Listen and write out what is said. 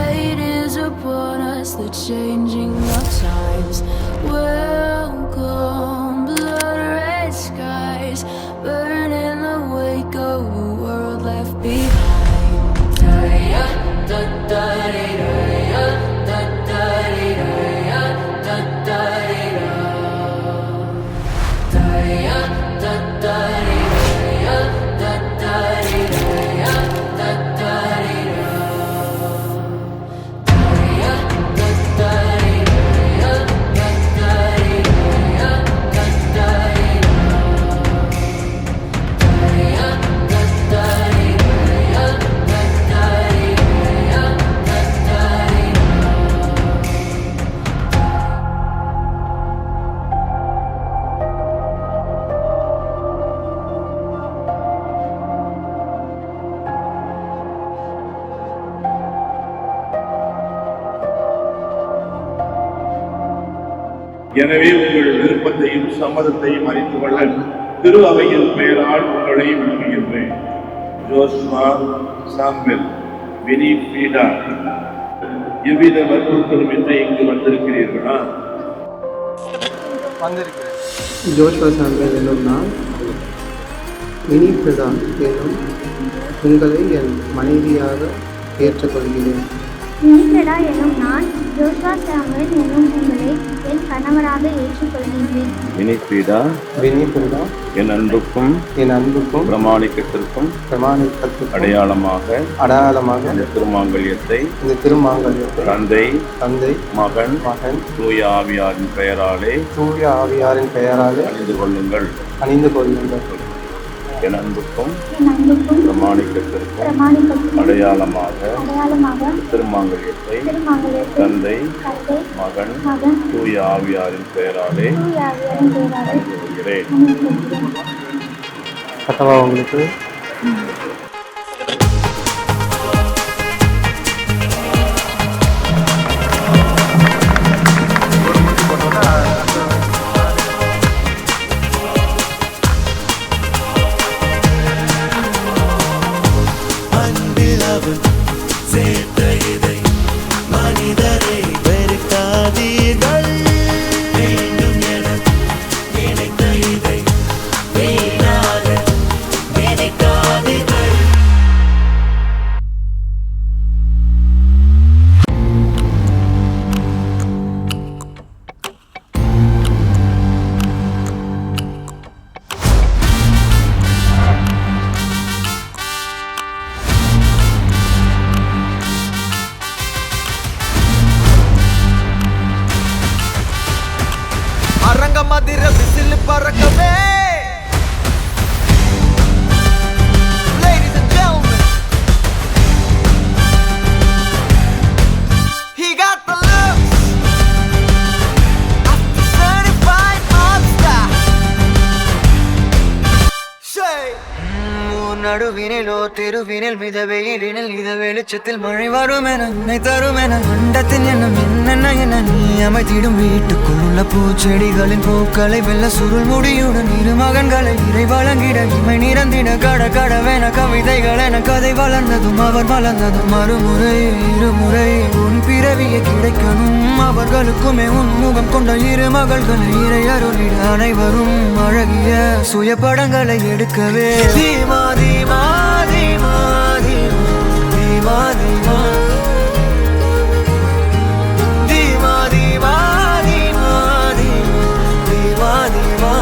fate is upon us, the changing of times. Welcome, blood red skies, burn in the wake of a world left behind. Da-ya, da-da-dee-da, da-da-dee-da, da-da-dee-da. Da-ya, da-da-dee-da, da-da-dee-da, da-da-dee-da. எனவே உங்கள் விருப்பத்தையும் சம்மதத்தையும் அறிந்து கொள்ள திரு அவையின் பெயரால் உங்களை விரும்புகின்றேன். ஜோஸ்மா, சாம்பல், வினிபீடா, எவ்வித வற்புறுத்தலும் இன்றி இங்கு வந்திருக்கிறீர்களா? வந்திருக்கிறேன். ஜோஷ்வா சாம்பல் என்னும் நான் வினிபிரதா என்னும் உங்களை என் மனைவியாக ஏற்றுக்கொள்கிறேன். வினிபிரதா என்னும் நான் ஜோஷ்வா சாம்பல் என்னும் உங்களை என் கணவராக ஏற்றுக்கொள்கிறேன். வினிபிரதா என் அன்புக்கும் பிரமாணிக்கத்திற்கும் அடையாளமாக இந்த திருமாங்கல்யத்தை தந்தை மகன் தூய ஆவியாரின் பெயராலே அணிந்து கொள்ளுங்கள். என் அன்புக்கும் பிரமாணிக்கத்திற்கும் அடையாளமாக திருமாங்கல்யத்தை தந்தை மகன் தூய ஆவியாரின் பெயராலே அணிந்து கொள்கிறேன். கட்டவா உங்களுக்கு? மதிர whistle பறக்கவே. Ladies and gentlemen, he got the looks of the certified monster. Say நடுவினிலோ தெருவினில் மித வெயிலினில் இத வெளிச்சத்தில் மழை வரும் என உன்னை தரும் என அண்டத்தின் எண்ணம் என்னென்ன என நீ அமைத்திடும் வீட்டுக்குள்ள பூச்செடிகளின் பூக்களை வெள்ள சுருள் முடியுடன் இரு மகன்களை இறை வழங்கிட இமை நிறந்திட கடகடவென கவிதைகள் என கதை வளர்ந்ததும் அவர் வளர்ந்ததும் மறுமுறை இருமுறை உன் பிறவியை கிடைக்கணும் அவர்களுக்குமே உன் முகம் கொண்ட இரு மகள்களை இறை அருளிட அனைவரும் அழகிய சுய படங்களை எடுக்கவே. தீமா தீமா தீமா தீமா தீமா தீமா தீமா தீமா தீமா தீமா.